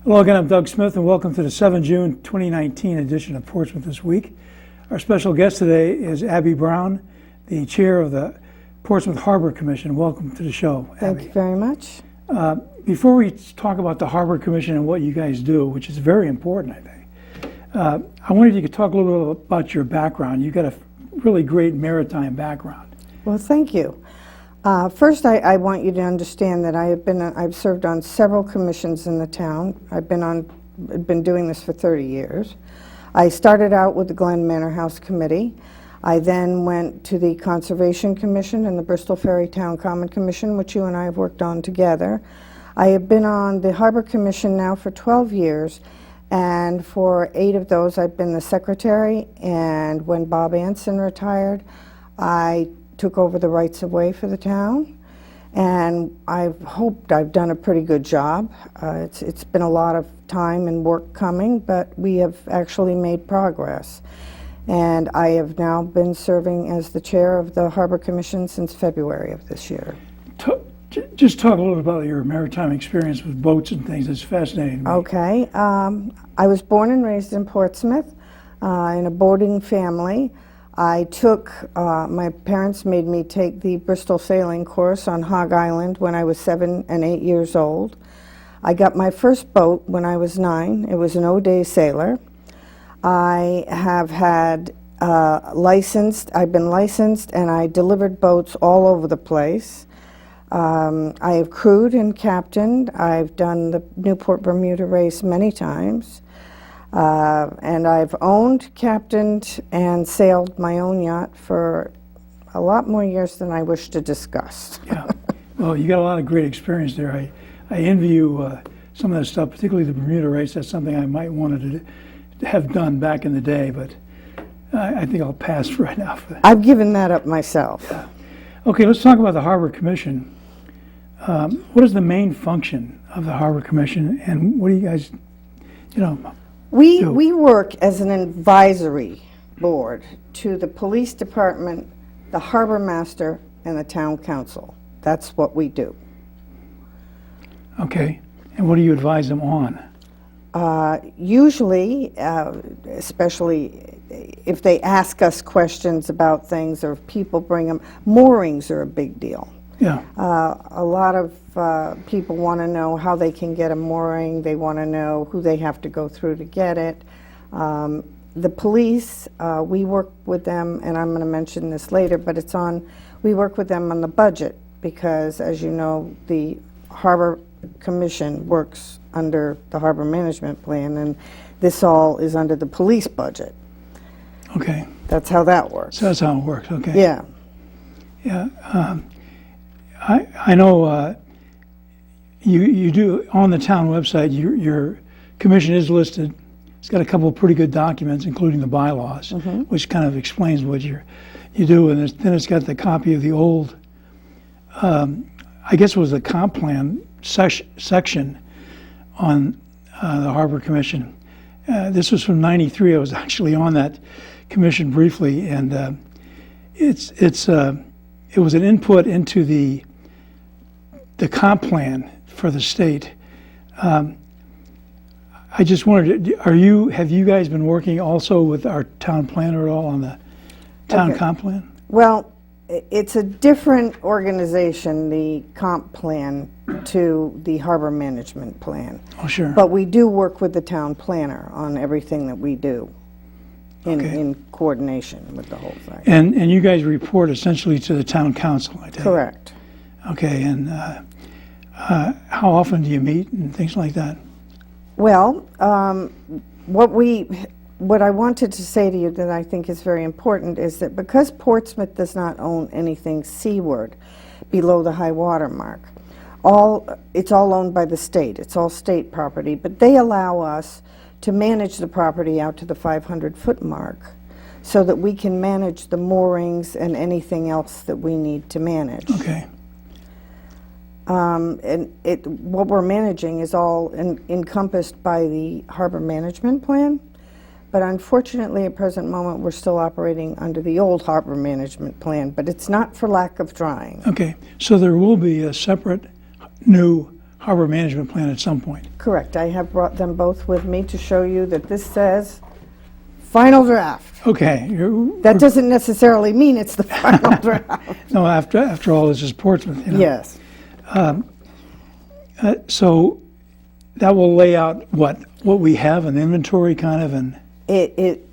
Hello again, I'm Doug Smith, and welcome to the 7 June 2019 edition of Portsmouth This Week. Our special guest today is Abby Brown, the chair of the Portsmouth Harbor Commission. Welcome to the show, Abby. Thank you very much. Before we talk about the Harbor Commission and what you guys do, which is very important, I think, I wondered if you could talk a little bit about your background. You've got a really great maritime background. Well, thank you. First, I want you to understand that I've served on several commissions in the town. I've been doing this for 30 years. I started out with the Glen Manor House Committee. I then went to the Conservation Commission and the Bristol Ferry Town Common Commission, which you and I have worked on together. I have been on the Harbor Commission now for 12 years, and for 8 of those I've been the secretary, and when Bob Anson retired, I took over the rights-of-way for the town, and I've hoped I've done a pretty good job. It's been a lot of time and work coming, but we have actually made progress. And I have now been serving as the chair of the Harbor Commission since February of this year. Just talk a little about your maritime experience with boats and things. It's fascinating to me. Okay. I was born and raised in Portsmouth in a boarding family. My parents made me take the Bristol sailing course on Hog Island when I was 7 and 8 years old. I got my first boat when I was 9. It was an O'Day Sailor. I have had I've been licensed, and I delivered boats all over the place. I have crewed and captained. I've done the Newport Bermuda race many times. And I've owned, captained, and sailed my own yacht for a lot more years than I wish to discuss. Yeah. Well, you got a lot of great experience there. I envy you some of that stuff, particularly the Bermuda race. That's something I might wanted to have done back in the day, but I think I'll pass right now for that. I've given that up myself. Yeah. Okay, let's talk about the Harbor Commission. What is the main function of the Harbor Commission, and what do you guys, We work as an advisory board to the police department, the harbor master, and the town council. That's what we do. Okay, and what do you advise them on? Usually, especially if they ask us questions about things or if people bring them, moorings are a big deal. Yeah. A lot of people want to know how they can get a mooring. They want to know who they have to go through to get it. The police, we work with them, and I'm going to mention this later, but we work with them on the budget because, as you know, the Harbor Commission works under the Harbor Management Plan, and this all is under the police budget. Okay. That's how that works. So that's how it works, okay. Yeah. Yeah. I know you do, on the town website, your commission is listed. It's got a couple of pretty good documents, including the bylaws, which kind of explains what you do. And then it's got the copy of the old, I guess it was the comp plan section on the Harbor Commission. This was from '93. I was actually on that commission briefly, and it was an input into the comp plan for the state. I just wondered, have you guys been working also with our town planner at all on the town comp plan? Well, it's a different organization, the comp plan, to the harbor management plan. Oh, sure. But we do work with the town planner on everything that we do in coordination with the whole thing. And you guys report essentially to the town council, I take it? Correct. Okay, and how often do you meet and things like that? Well, what I wanted to say to you that I think is very important is that because Portsmouth does not own anything seaward below the high water mark, it's all owned by the state. It's all state property, but they allow us to manage the property out to the 500-foot mark so that we can manage the moorings and anything else that we need to manage. Okay. And what we're managing is all encompassed by the harbor management plan, but unfortunately at present moment we're still operating under the old harbor management plan, but it's not for lack of trying. Okay, so there will be a separate new harbor management plan at some point. Correct. I have brought them both with me to show you that this says final draft. Okay. That doesn't necessarily mean it's the final draft. No, after all, this is Portsmouth. You know? Yes. So that will lay out what we have, an inventory kind of, and It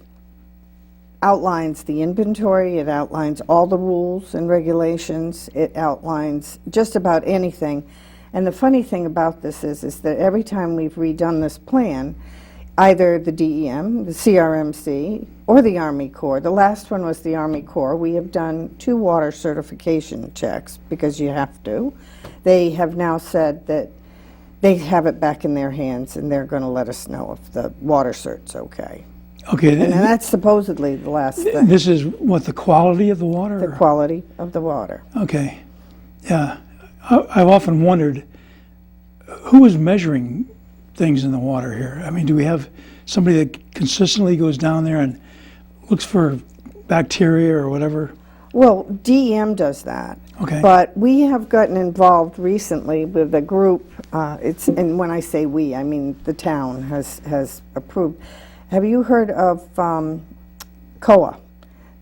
outlines the inventory, it outlines all the rules and regulations, it outlines just about anything. And the funny thing about this is that every time we've redone this plan, either the DEM, the CRMC, or the Army Corps, the last one was the Army Corps, we have done 2 water certification checks because you have to. They have now said that they have it back in their hands and they're going to let us know if the water cert's okay. okay. And that's supposedly the last thing, This is what, the quality of the water? the quality of the water. Okay. Yeah. I've often wondered who is measuring things in the water here. I mean, do we have somebody that consistently goes down there and looks for bacteria or whatever? Well, DEM does that. Okay. But we have gotten involved recently with a group, and when I say we, I mean the town has approved. Have you heard of COA,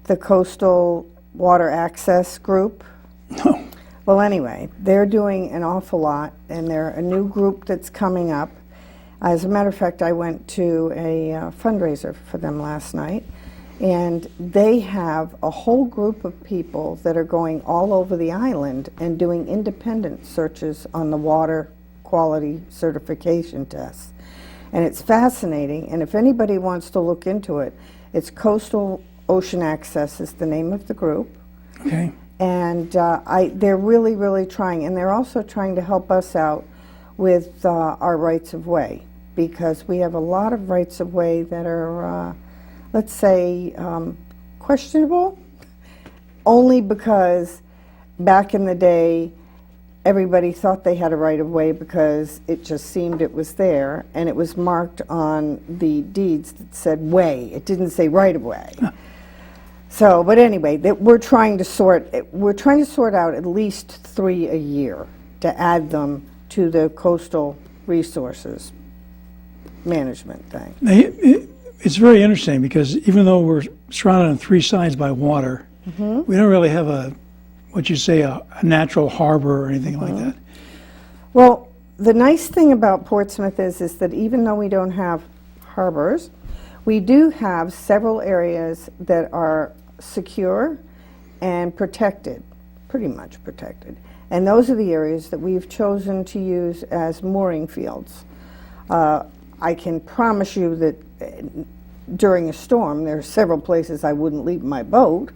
the Coastal Water Access Group? No. Well, anyway, they're doing an awful lot, and they're a new group that's coming up. As a matter of fact, I went to a fundraiser for them last night, and they have a whole group of people that are going all over the island and doing independent searches on the water quality certification tests. And it's fascinating, and if anybody wants to look into it, it's Coastal Ocean Access is the name of the group. Okay. And they're really, really trying, and they're also trying to help us out with our rights of way, because we have a lot of rights of way that are, let's say, questionable, only because back in the day, everybody thought they had a right of way because it just seemed it was there, and it was marked on the deeds that said way. It didn't say right of way. So, but anyway, we're trying to sort out at least 3 a year to add them to the coastal resources management thing. It's very interesting because even though we're surrounded on 3 sides by water, we don't really have a natural harbor or anything like that. Well, the nice thing about Portsmouth is that even though we don't have harbors, we do have several areas that are secure and protected, pretty much protected. And those are the areas that we've chosen to use as mooring fields. I can promise you that during a storm, there are several places I wouldn't leave my boat,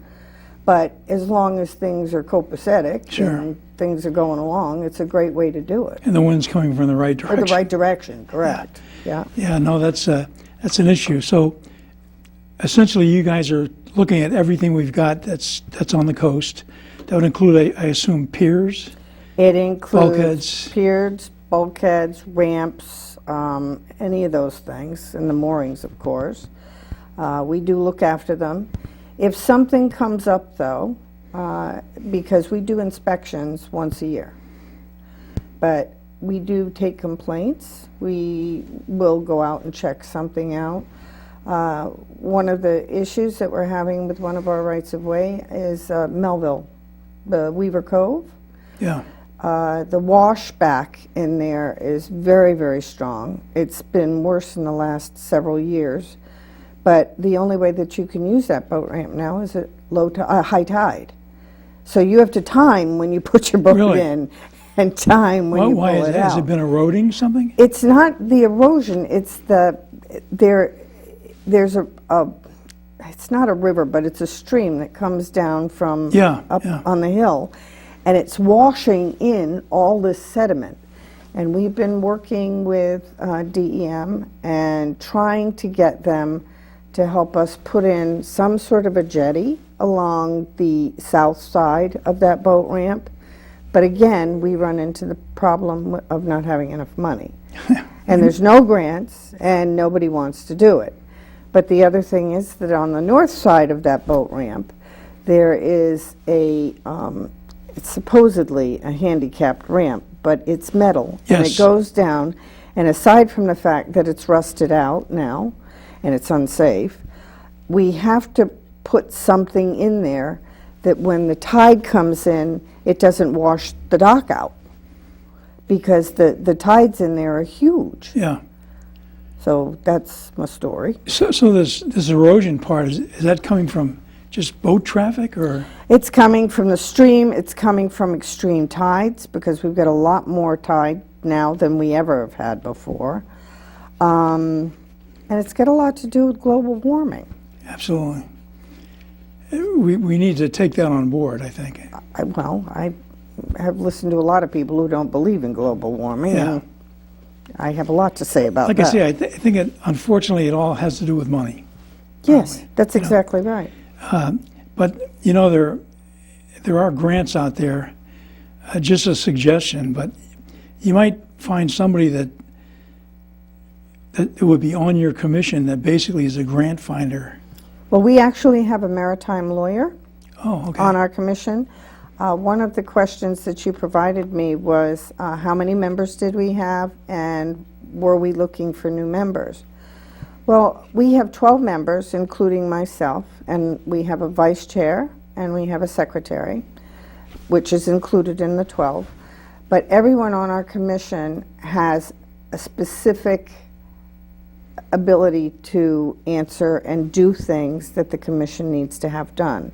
but as long as things are copacetic Sure. and things are going along, it's a great way to do it. And the wind's coming from the right Or direction. the right direction, correct. Yeah. Yeah, no, that's an issue. So essentially you guys are looking at everything we've got that's on the coast. That would include, I assume, piers? It includes Bulkheads. piers, bulkheads, ramps, any of those things, and the moorings, of course. We do look after them. If something comes up, though, because we do inspections once a year, but we do take complaints. We will go out and check something out. One of the issues that we're having with one of our rights of way is Melville, the Weaver Cove. Yeah. The wash back in there is very, very strong. It's been worse in the last several years, but the only way that you can use that boat ramp now is at high tide. So you have to time when you put your boat Really? in and time when you pull Why is it that? out. Has it been eroding something? It's not the erosion, it's there's a it's not a river, but it's a stream that comes down from up on the hill, and it's washing in all this sediment. And we've been working with DEM and trying to get them to help us put in some sort of a jetty along the south side of that boat ramp. But again, we run into the problem of not having enough money. And there's no grants, and nobody wants to do it. But the other thing is that on the north side of that boat ramp, there is it's supposedly a handicapped ramp, but it's metal. And Yes. it goes down, and aside from the fact that it's rusted out now, and it's unsafe, we have to put something in there that when the tide comes in, it doesn't wash the dock out, because the tides in there are huge. Yeah. So that's my story. So this erosion part, is that coming from just boat traffic, or? It's coming from the stream, it's coming from extreme tides, because we've got a lot more tide now than we ever have had before. And it's got a lot to do with global warming. Absolutely. We need to take that on board, I think. I have listened to a lot of people who don't believe in global warming, Yeah. and I have a lot to say about Like that. I say, I think unfortunately it all has to do with money. Yes, probably, that's you know. exactly right. But you know, there are grants out there. Just a suggestion, but you might find somebody that would be on your commission that basically is a grant finder. Well, we actually have a maritime lawyer Oh, okay. on our commission. One of the questions that you provided me was how many members did we have, and were we looking for new members? Well, we have 12 members, including myself, and we have a vice chair and we have a secretary, which is included in the 12. But everyone on our commission has a specific ability to answer and do things that the commission needs to have done.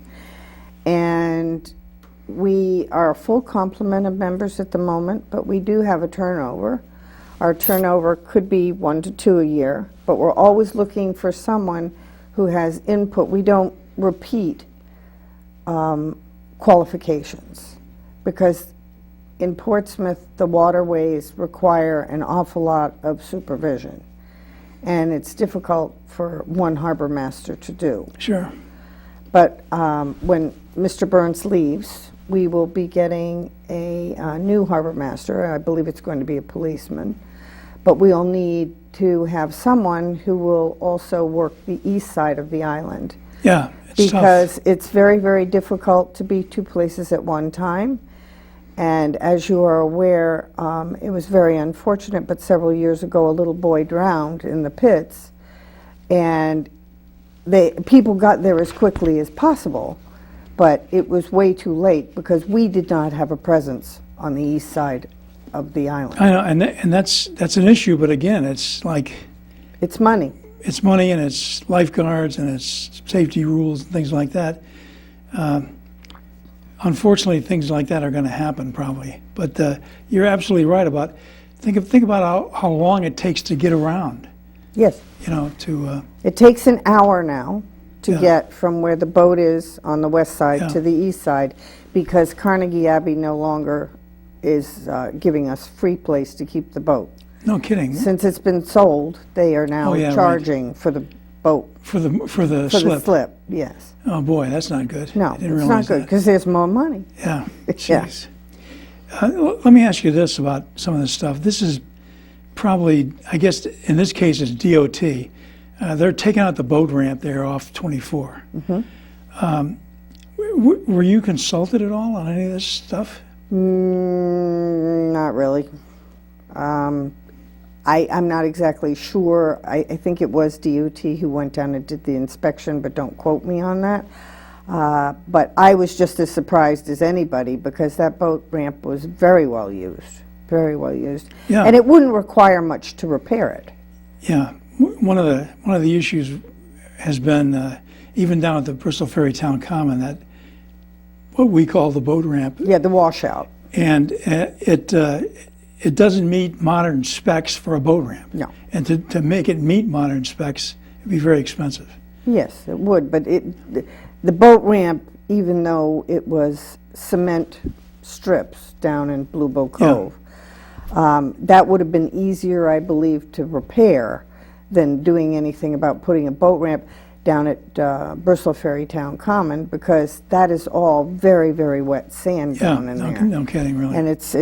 And we are a full complement of members at the moment, but we do have a turnover. Our turnover could be 1 to 2 a year, but we're always looking for someone who has input. We don't repeat qualifications, because in Portsmouth, the waterways require an awful lot of supervision, and it's difficult for one harbor master to do. Sure. But when Mr. Burns leaves, we will be getting a new harbor master. I believe it's going to be a policeman. But we'll need to have someone who will also work the east side of the island. Yeah, it's Because tough. it's very, very difficult to be 2 places at one time. And as you are aware, it was very unfortunate, but several years ago, a little boy drowned in the pits. And people got there as quickly as possible, but it was way too late because we did not have a presence on the east side of the island. I know, and that's an issue, but again, it's like, It's money. it's money and it's lifeguards and it's safety rules and things like that. Unfortunately, things like that are going to happen probably. But you're absolutely right about, think about how long it takes to get around, Yes. you know, to, It takes an hour now to Yeah. get from where the boat is on the west side Yeah. to the east side, because Carnegie Abbey no longer is giving us free place to keep the boat. no kidding, Since it's been sold, they are now Oh, yeah, right. charging for the boat, for the for the slip. Yes. Oh boy, that's not good. No, I didn't it's realize not good that. because there's more money. Yeah, Yeah. jeez. Let me ask you this about some of this stuff. This is probably, I guess, in this case, it's DOT. They're taking out the boat ramp there off 24. Were you consulted at all on any of this stuff? Not really. I'm not exactly sure. I think it was DOT who went down and did the inspection, but don't quote me on that. But I was just as surprised as anybody because that boat ramp was very well used, very well used. Yeah. And it wouldn't require much to repair it. Yeah, one of the issues has been even down at the Bristol Ferry Town Common, that what we call the boat ramp, Yeah, the washout. and it doesn't meet modern specs for a boat ramp. No. And to make it meet modern specs, it'd be very expensive. Yes, it would, but the boat ramp, even though it was cement strips down in Blue Bow Cove, that would have been easier, I believe, to repair than doing anything about putting a boat ramp down at Bristol Ferry Town Common, because that is all very, very wet sand Yeah, down in there. no kidding, really. And it's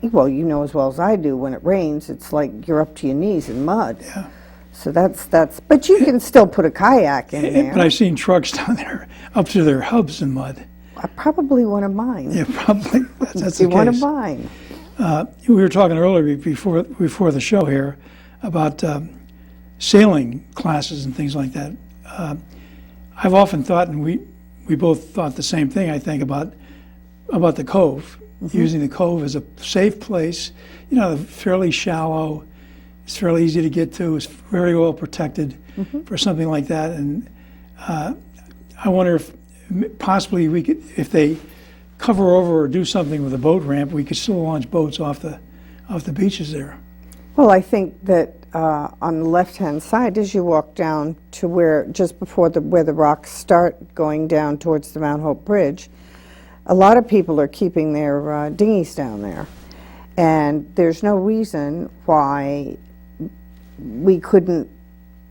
well, you know as well as I do, when it rains, it's like you're up to your knees in mud. Yeah. So that's, but you can still put a kayak in there. But I've seen trucks down there up to their hubs in mud. Probably one of mine. Yeah, probably. That's Be the one of case. mine. We were talking earlier before the show here about sailing classes and things like that. I've often thought, and we both thought the same thing, I think, about the cove, using the cove as a safe place, fairly shallow, it's fairly easy to get to, it's very well protected for something like that. And I wonder if possibly we could, if they cover over or do something with a boat ramp, we could still launch boats off the beaches there. Well, I think that on the left-hand side, as you walk down to where, just before where the rocks start going down towards the Mount Hope Bridge, a lot of people are keeping their dinghies down there. And there's no reason why we couldn't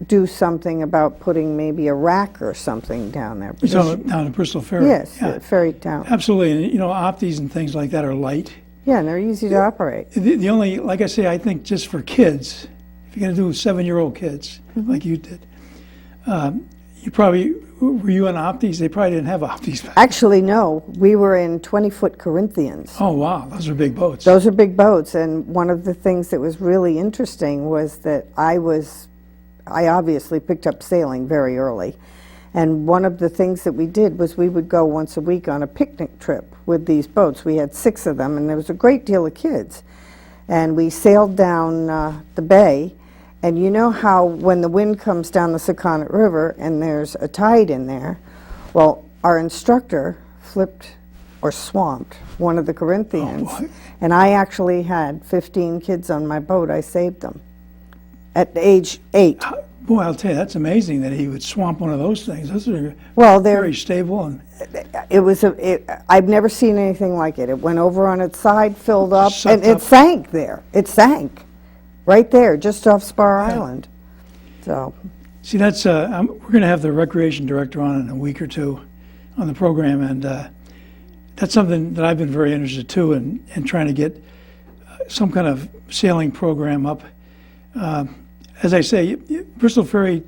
do something about putting maybe a rack or something down there. You're talking down at Bristol Ferry? Yes, yeah. ferry down. Absolutely. And, opties and things like that are light. Yeah, and they're easy to operate. The only, like I say, I think just for kids, if you're going to do 7-year-old kids, like you did, you probably, were you on opties? They probably didn't have opties back then. Actually, no. We were in 20-foot Corinthians. Oh, wow. Those are big boats. Those are big boats. And one of the things that was really interesting was that I obviously picked up sailing very early. And one of the things that we did was we would go once a week on a picnic trip with these boats. We had 6 of them, and there was a great deal of kids. And we sailed down the bay, and you know how when the wind comes down the Sakonnet River and there's a tide in there, well, our instructor flipped or swamped one of the Corinthians, and I actually had 15 kids on my boat. I saved them at age 8. Boy, I'll tell you, that's amazing that he would swamp one of those things. Those are very stable. And I've never seen anything like it. It went over on its side, filled up, and it up. sank there. It sank right there, just off Spar Island. So, see, that's we're going to have the recreation director on in a week or two on the program, and that's something that I've been very interested too in trying to get some kind of sailing program up. As I say, Bristol Ferry,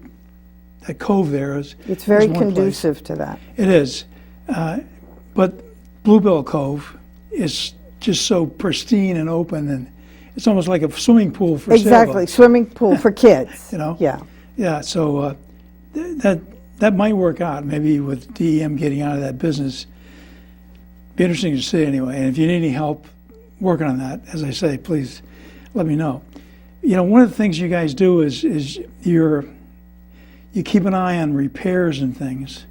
that cove there it's very is conducive to that. It is. But Bluebell Cove is just so pristine and open, and it's almost like a swimming pool for Exactly, sailboats. swimming pool for kids. Yeah. Yeah, so that might work out, maybe with DEM getting out of that business. Be interesting to see anyway. And if you need any help working on that, as I say, please let me know. One of the things you guys do is you keep an eye on repairs and things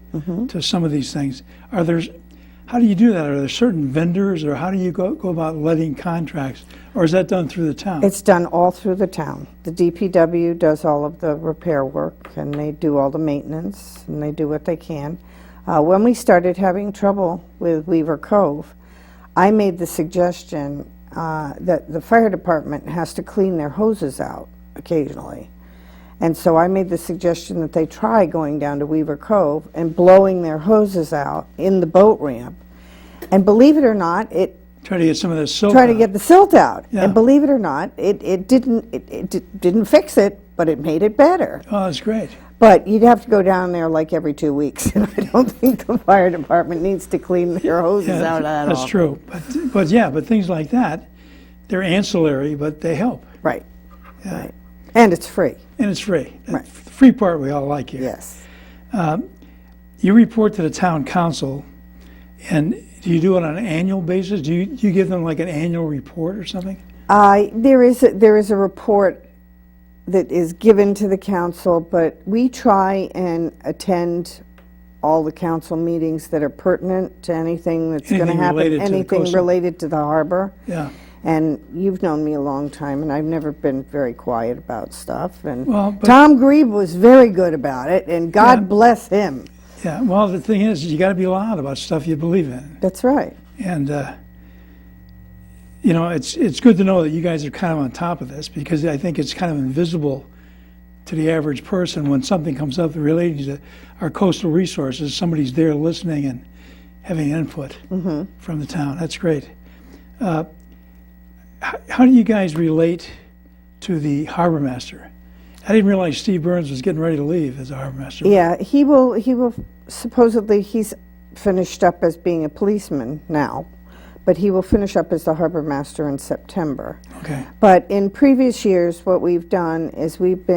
to some of these things. How do you do that? Are there certain vendors, or how do you go about letting contracts, or is that done through the town? It's done all through the town. The DPW does all of the repair work, and they do all the maintenance, and they do what they can. When we started having trouble with Weaver Cove, I made the suggestion that the fire department has to clean their hoses out occasionally. And so I made the suggestion that they try going down to Weaver Cove and blowing their hoses out in the boat ramp. And believe it or not, try to get some of the silt try to out. get the silt out. Yeah. And believe it or not, it didn't fix it, but it made it better. Oh, that's great. But you'd have to go down there like every 2 weeks, and I don't think the fire department needs to clean their hoses out at all. That's true. But things like that, they're ancillary, but they help. Right. Yeah. Right. And it's free. And it's free. Right. The free part we all like here. Yes. You report to the town council, and do you do it on an annual basis? Do you give them like an annual report or something? There is a report that is given to the council, but we try and attend all the council meetings that are pertinent to anything that's going to happen, anything related to the harbor. Yeah. And you've known me a long time, and I've never been very quiet about stuff. And Well, but- Tom Grebe was very good about it, and God bless him. Yeah. Well, the thing is, you got to be loud about stuff you believe in, That's right. and it's good to know that you guys are kind of on top of this, because I think it's kind of invisible to the average person when something comes up related to our coastal resources. Somebody's there listening and having input from the town. That's great. How do you guys relate to the harbor master? I didn't realize Steve Burns was getting ready to leave as a harbor master. Yeah, he will supposedly, he's finished up as being a policeman now, but he will finish up as the harbor master in September. Okay. But in previous years, what we've done is we've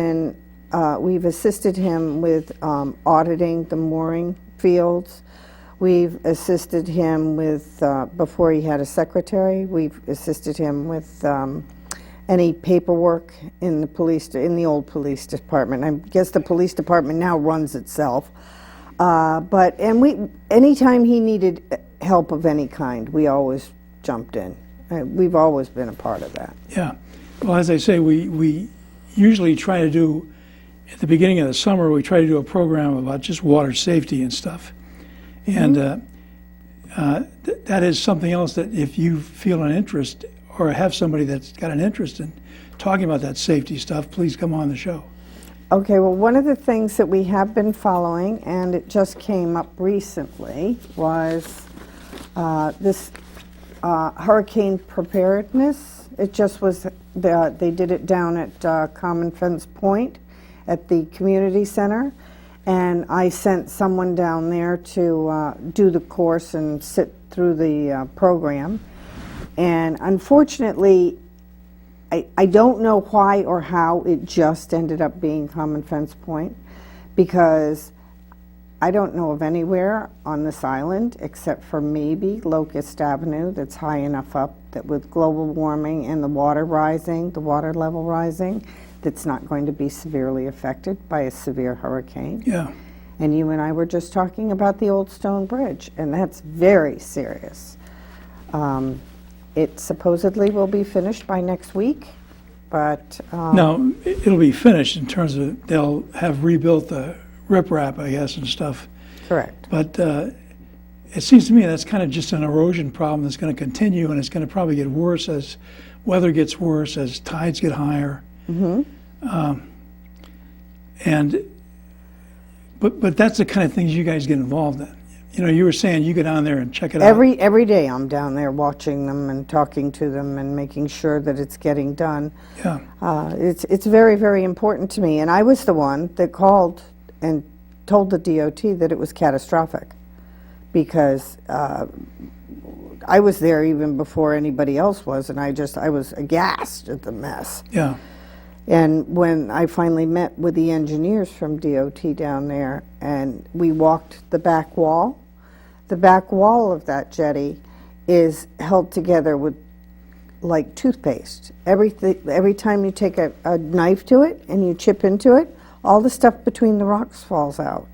assisted him with auditing the mooring fields. We've assisted him with, before he had a secretary, we've assisted him with any paperwork in the old police department. I guess the police department now runs itself. Anytime he needed help of any kind, we always jumped in. We've always been a part of that. Yeah. Well, as I say, we usually try to do, at the beginning of the summer, we try to do a program about just water safety and stuff. And that is something else that if you feel an interest or have somebody that's got an interest in talking about that safety stuff, please come on the show. Okay, well, one of the things that we have been following, and it just came up recently, was this hurricane preparedness. It just was, they did it down at Common Fence Point at the community center. And I sent someone down there to do the course and sit through the program. And unfortunately, I don't know why or how it just ended up being Common Fence Point, because I don't know of anywhere on this island except for maybe Locust Avenue that's high enough up that with global warming and the water rising, the water level rising, that's not going to be severely affected by a severe hurricane. Yeah. And you and I were just talking about the Old Stone Bridge, and that's very serious. It supposedly will be finished by next week, but... No, it'll be finished in terms of they'll have rebuilt the riprap, I guess, and stuff. Correct. But it seems to me that's kind of just an erosion problem that's going to continue, and it's going to probably get worse as weather gets worse, as tides get higher. Mm-hmm. But that's the kind of things you guys get involved in. You know, you were saying you go down there and check it out. Every day I'm down there watching them and talking to them and making sure that it's getting done. Yeah. It's very, very important to me. And I was the one that called and told the DOT that it was catastrophic, because I was there even before anybody else was, and I was aghast at the mess. Yeah. And when I finally met with the engineers from DOT down there, and we walked the back wall of that jetty is held together with like toothpaste. Every time you take a knife to it and you chip into it, all the stuff between the rocks falls out.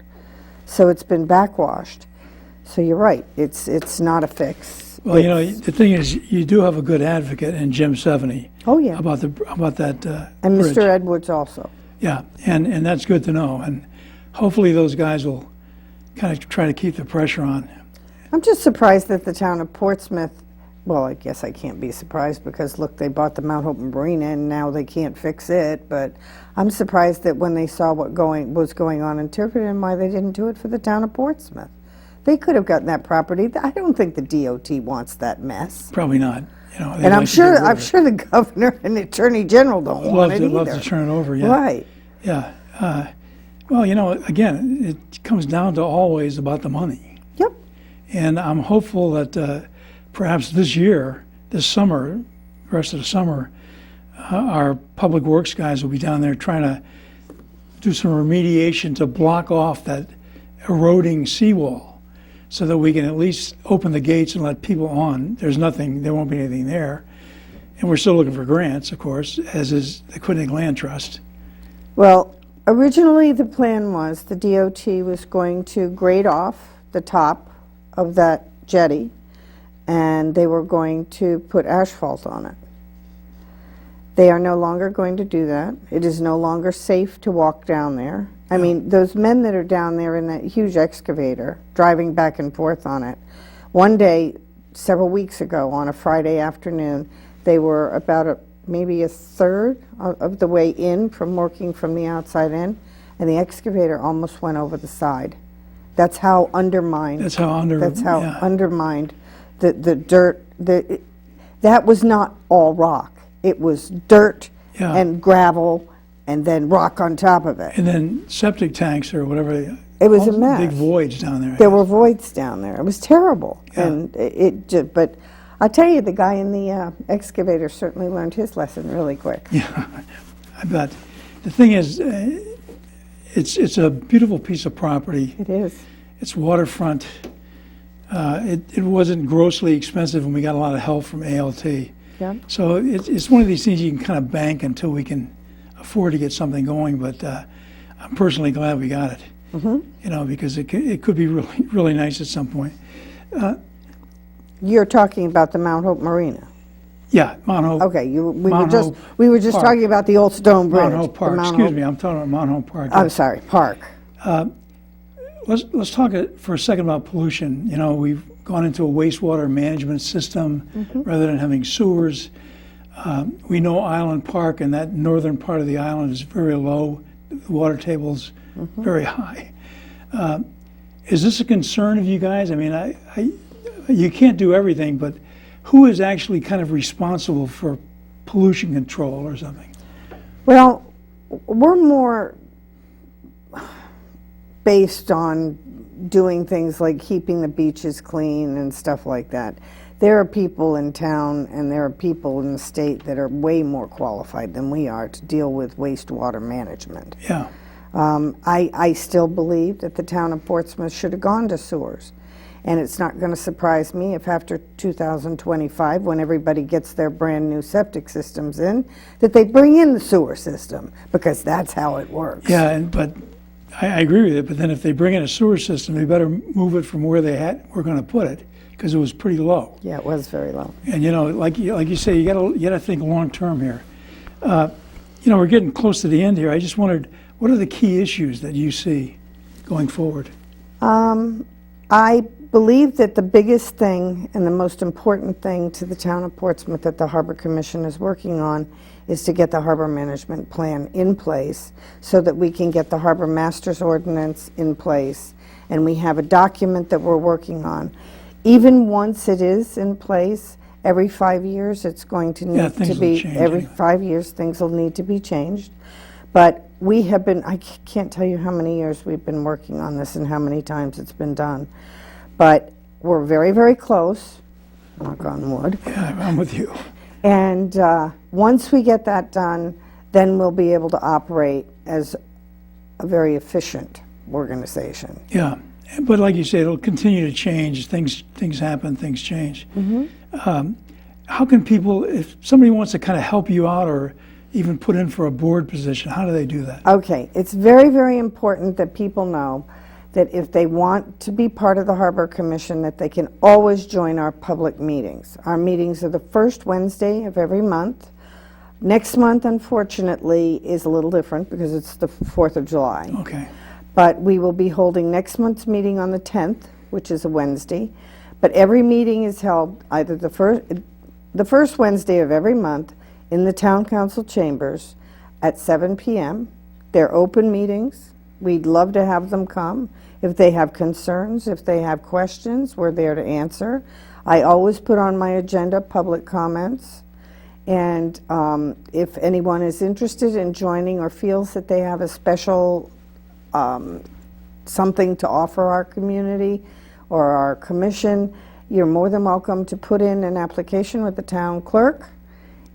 So it's been backwashed. So you're right, it's not a fix. Well, you know, the thing is, you do have a good advocate in Jim Seveny. Oh yeah. About that and bridge. Mr. Edwards also. Yeah, and that's good to know. And hopefully those guys will kind of try to keep the pressure on. I'm just surprised that the town of Portsmouth, well, I guess I can't be surprised because, look, they bought the Mount Hope Marina and now they can't fix it. But I'm surprised that when they saw what was going on in Tiverton, why they didn't do it for the town of Portsmouth. They could have gotten that property. I don't think the DOT wants that mess. Probably not. You know, and I'm sure the governor and the attorney general don't want it either. Love to turn it over, yeah. Right. Yeah. Well, you know, again, it comes down to always about the money. Yep. And I'm hopeful that perhaps this year, this summer, the rest of the summer, our public works guys will be down there trying to do some remediation to block off that eroding seawall, so that we can at least open the gates and let people on. There won't be anything there. And we're still looking for grants, of course, as is the Quinnipiac Land Trust. Well, originally the plan was the DOT was going to grade off the top of that jetty, and they were going to put asphalt on it. They are no longer going to do that. It is no longer safe to walk down there. I mean, those men that are down there in that huge excavator, driving back and forth on it, one day, several weeks ago, on a Friday afternoon, they were about maybe a third of the way in from working from the outside in, and the excavator almost went over the side. That's how undermined. Undermined the dirt. That was not all rock. It was dirt and gravel, and then rock on top of it. And then septic tanks or whatever. It was a mess. Big voids down there. There were voids down there. It was terrible. Yeah. And but I'll tell you, the guy in the excavator certainly learned his lesson really quick. Yeah, I bet. The thing is, it's a beautiful piece of property. It is. It's waterfront. It wasn't grossly expensive, and we got a lot of help from ALT. Yeah. So it's one of these things you can kind of bank until we can afford to get something going. But I'm personally glad we got it. Mm-hmm. Because it could be really, really nice at some point. You're talking about the Mount Hope Marina. Yeah, Mount Hope. Okay, we Mount were just Park. talking about the old stone bridge. Mount Hope Park. Excuse me, I'm talking about Mount Hope Park. I'm sorry, Park. Let's talk for a second about pollution. We've gone into a wastewater management system rather than having sewers. We know Island Park, and that northern part of the island is very low. The water table's very high. Is this a concern of you guys? I mean, you can't do everything, but who is actually kind of responsible for pollution control or something? Well, we're more based on doing things like keeping the beaches clean and stuff like that. There are people in town and there are people in the state that are way more qualified than we are to deal with wastewater management. Yeah. I still believe that the town of Portsmouth should have gone to sewers. And it's not going to surprise me if after 2025, when everybody gets their brand new septic systems in, that they bring in the sewer system, because that's how it works. Yeah, but I agree with it. But then if they bring in a sewer system, they better move it from where were going to put it, because it was pretty low. Yeah, it was very low. And like you say, you got to think long term here. We're getting close to the end here. I just wondered, what are the key issues that you see going forward? I believe that the biggest thing and the most important thing to the town of Portsmouth that the Harbor Commission is working on is to get the harbor management plan in place so that we can get the harbor master's ordinance in place, and we have a document that we're working on. Even once it is in place, every 5 years it's going to need to be, every 5 years things will need to be changed. But we have been, I can't tell you how many years we've been working on this and how many times it's been done. But we're very, very close, knock on wood. Yeah, I'm with you. And once we get that done, then we'll be able to operate as a very efficient organization. Yeah, but like you say, it'll continue to change. Things happen, things change. How can people, if somebody wants to kind of help you out or even put in for a board position, how do they do that? Okay, it's very, very important that people know that if they want to be part of the Harbor Commission, that they can always join our public meetings. Our meetings are the first Wednesday of every month. Next month, unfortunately, is a little different because it's the 4th of July. Okay. But we will be holding next month's meeting on the 10th, which is a Wednesday. But every meeting is held either the first Wednesday of every month in the Town Council chambers at 7 p.m. They're open meetings. We'd love to have them come. If they have concerns, if they have questions, we're there to answer. I always put on my agenda public comments. And if anyone is interested in joining or feels that they have a special something to offer our community or our commission, you're more than welcome to put in an application with the town clerk,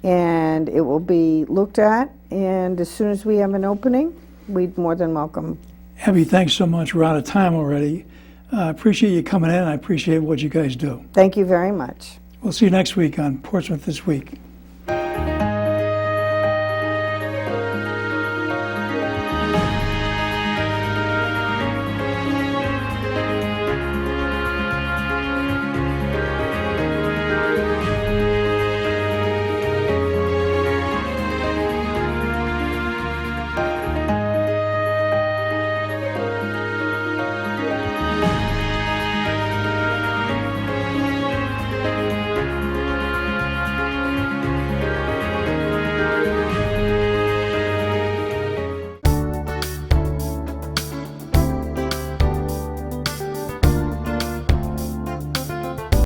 and it will be looked at. And as soon as we have an opening, we'd more than welcome. Abby, thanks so much. We're out of time already. I appreciate you coming in. I appreciate what you guys do. Thank you very much. We'll see you next week on Portsmouth This Week.